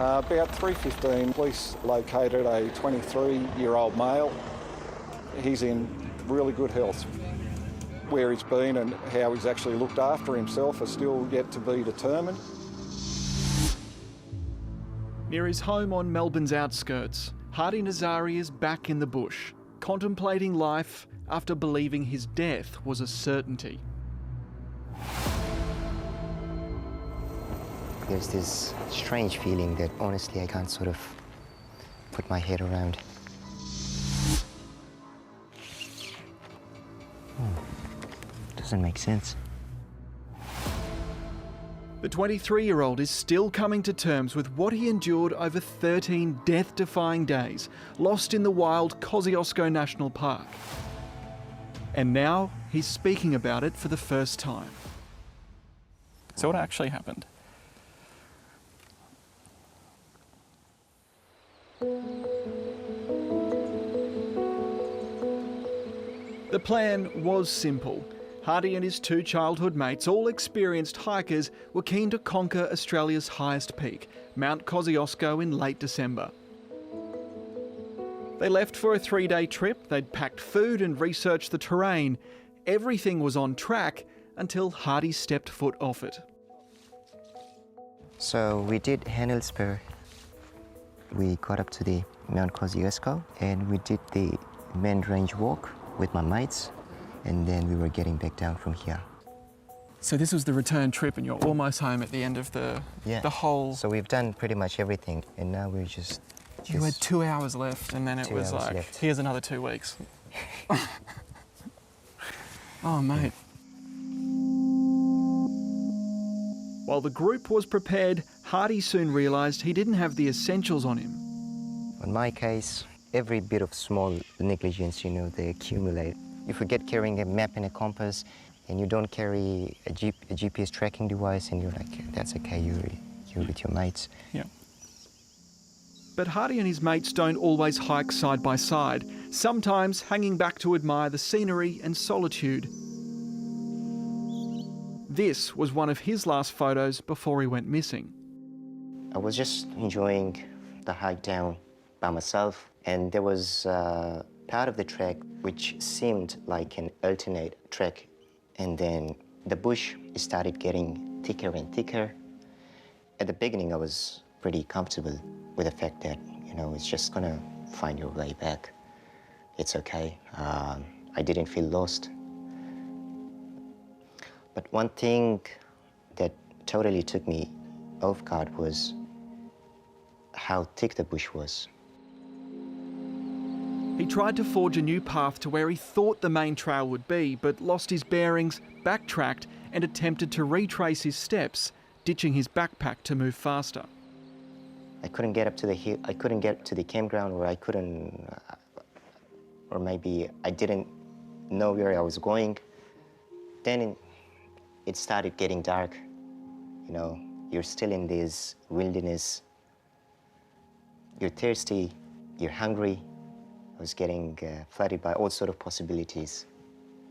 About 3:15, police located a 23-year-old male. He's in really good health. Where he's been and how he's actually looked after himself are still yet to be determined. Near his home on Melbourne's outskirts, Hadi Nazari is back in the bush, contemplating life after believing his death was a certainty. There's this strange feeling that honestly I can't sort of put my head around. Doesn't make sense. The 23-year-old is still coming to terms with what he endured over 13 death-defying days, lost in the wild Kosciusko National Park. And now he's speaking about it for the first time. So what actually happened? The plan was simple. Hadi and his two childhood mates, all experienced hikers, were keen to conquer Australia's highest peak, Mount Kosciusko, in late December. They left for a 3-day trip. They'd packed food and researched the terrain. Everything was on track until Hadi stepped foot off it. So we did Handelsper. We got up to the Mount Kosciusko and we did the main range walk with my mates, and then we were getting back down from here. So this was the return trip and you're almost home at the end of the whole... So we've done pretty much everything and now we're just... You had 2 hours left and then it was like, left. Here's another 2 weeks. Oh, mate. While the group was prepared, Hadi soon realised he didn't have the essentials on him. In my case, every bit of small negligence, they accumulate. You forget carrying a map and a compass, and you don't carry a GPS tracking device, and you're like, that's okay, you're with your mates. Yeah. But Hadi and his mates don't always hike side by side, sometimes hanging back to admire the scenery and solitude. This was one of his last photos before he went missing. I was just enjoying the hike down by myself, and there was part of the trek which seemed like an alternate trek, and then the bush started getting thicker and thicker. At the beginning I was pretty comfortable with the fact that it's just gonna find your way back. It's okay. I didn't feel lost. But one thing that totally took me off guard was how thick the bush was. He tried to forge a new path to where he thought the main trail would be, but lost his bearings, backtracked, and attempted to retrace his steps, ditching his backpack to move faster. I couldn't get up to the hill. I couldn't get to the campground, or maybe I didn't know where I was going. Then it started getting dark. You're still in this wilderness. You're thirsty, you're hungry. I was getting flooded by all sorts of possibilities.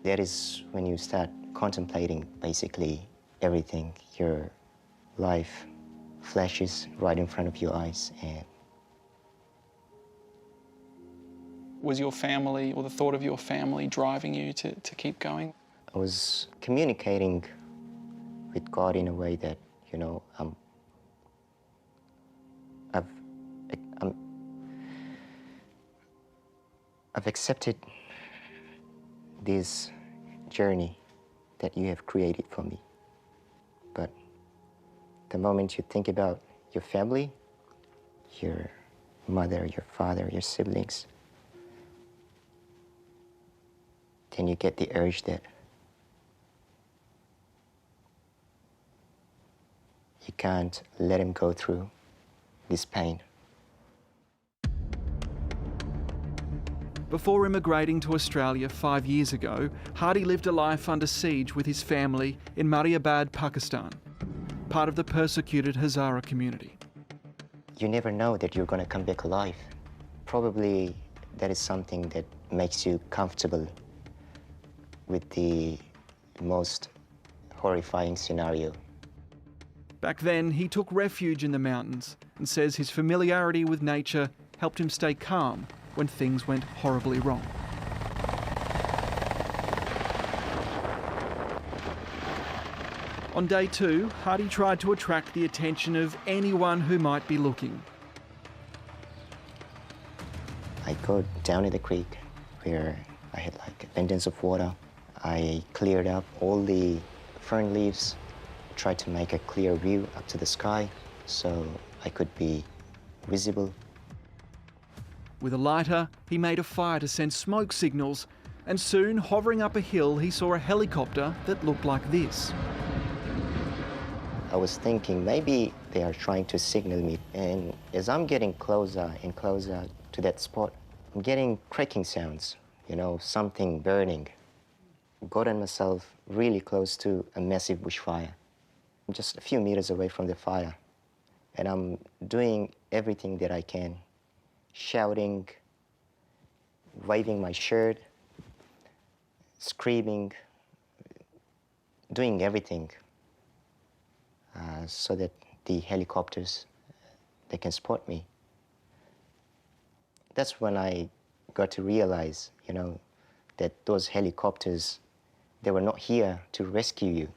That is when you start contemplating basically everything. Your life flashes right in front of your eyes. And Was your family, or the thought of your family, driving you to keep going? I was communicating with God in a way that, I've accepted this journey that you have created for me. But the moment you think about your family, your mother, your father, your siblings, then you get the urge that you can't let him go through this pain. Before immigrating to Australia 5 years ago, Hadi lived a life under siege with his family in Mariabad, Pakistan, part of the persecuted Hazara community. You never know that you're going to come back alive. Probably that is something that makes you comfortable with the most horrifying scenario. Back then, he took refuge in the mountains and says his familiarity with nature helped him stay calm when things went horribly wrong. On day 2, Hadi tried to attract the attention of anyone who might be looking. I go down to the creek where I had like abundance of water. I cleared up all the fern leaves, tried to make a clear view up to the sky so I could be visible. With a lighter, he made a fire to send smoke signals, and soon, hovering up a hill, he saw a helicopter that looked like this. I was thinking maybe they are trying to signal me, and as I'm getting closer and closer to that spot, I'm getting cracking sounds, you know, something burning. Gotten myself really close to a massive bushfire. I'm just a few meters away from the fire, and I'm doing everything that I can, shouting, waving my shirt, screaming, doing everything so that the helicopters, they can spot me. That's when I got to realize, you know, that those helicopters, they were not here to rescue you.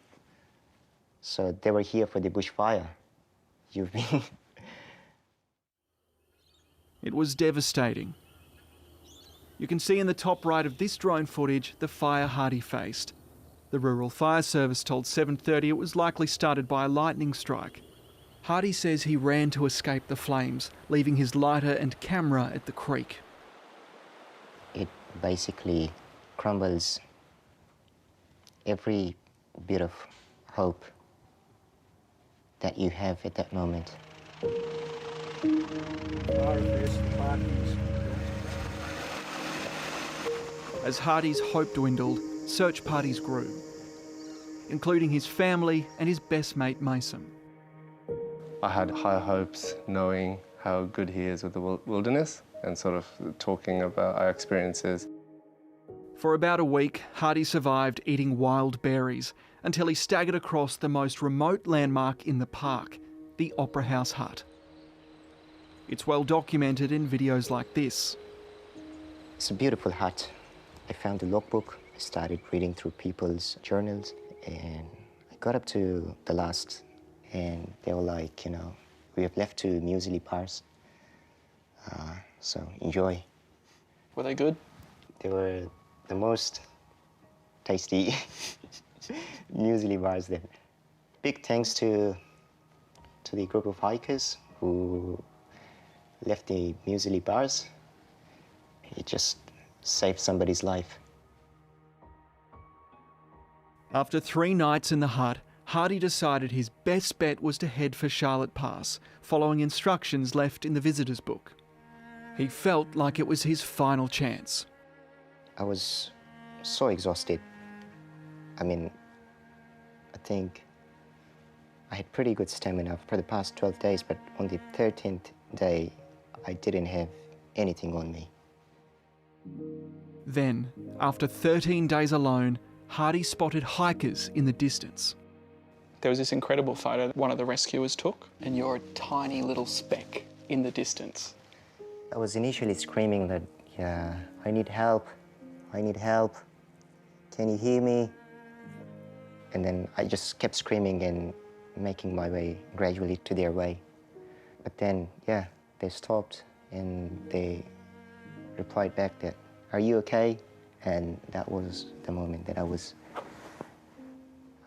So they were here for the bushfire. You've been... It was devastating. You can see in the top right of this drone footage the fire Hadi faced. The Rural Fire Service told 7:30 it was likely started by a lightning strike. Hadi says he ran to escape the flames, leaving his lighter and camera at the creek. It basically crumbles every bit of hope that you have at that moment. As Hadi's hope dwindled, search parties grew, including his family and his best mate Mason. I had high hopes knowing how good he is with the wilderness and sort of talking about our experiences. For about a week, Hadi survived eating wild berries until he staggered across the most remote landmark in the park, the Opera House Hut. It's well documented in videos like this. It's a beautiful hut. I found the logbook. I started reading through people's journals, and I got up to the last, and they were like, you know, we have left to muesli bars, so enjoy. Were they good? They were the most tasty muesli bars there. Big thanks to the group of hikers who left the muesli bars. It just saved somebody's life. After 3 nights in the hut, Hadi decided his best bet was to head for Charlotte Pass, following instructions left in the visitor's book. He felt like it was his final chance. I was so exhausted. I mean, I think I had pretty good stamina for the past 12 days, but on the 13th day, I didn't have anything on me. Then, after 13 days alone, Hadi spotted hikers in the distance. There was this incredible photo that one of the rescuers took, and you're a tiny little speck in the distance. I was initially screaming that, yeah, I need help, can you hear me? And then I just kept screaming and making my way gradually to their way. But then, yeah, they stopped and they replied back that, are you okay? And that was the moment that I was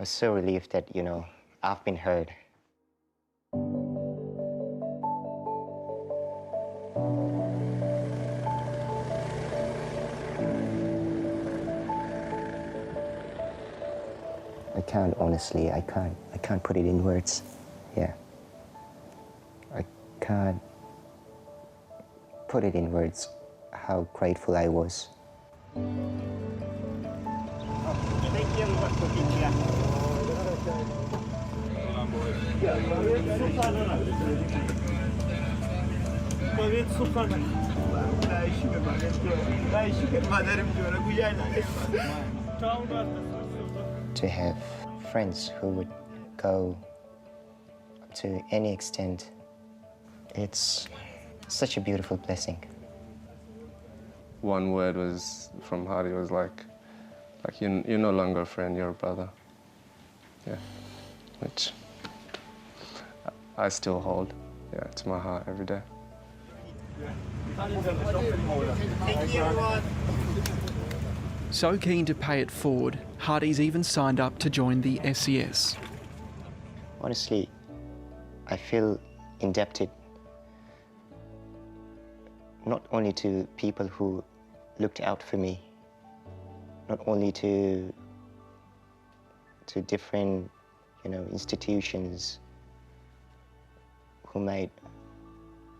so relieved that, you know, I've been heard. I can't, honestly, I can't put it in words. Yeah. I can't put it in words how grateful I was. To have friends who would go to any extent. It's such a beautiful blessing. One word was from Hadi was like you're no longer a friend, you're a brother. Yeah, which I still hold, yeah, to my heart every day. So keen to pay it forward, Hadi's even signed up to join the SES. Honestly, I feel indebted not only to people who looked out for me, not only to different, institutions who made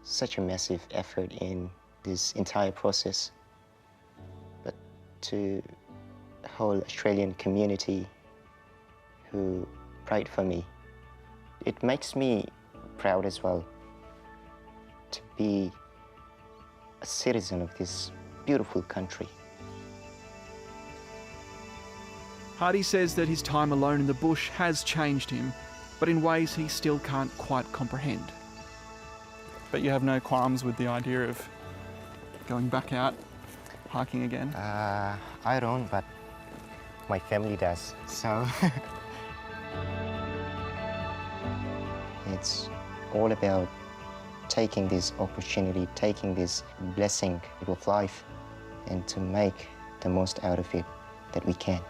such a massive effort in this entire process, but to the whole Australian community who prayed for me. It makes me proud as well to be a citizen of this beautiful country. Hadi says that his time alone in the bush has changed him, but in ways he still can't quite comprehend. But you have no qualms with the idea of going back out, hiking again? I don't, but my family does, so. It's all about taking this opportunity, taking this blessing of life, and to make the most out of it that we can.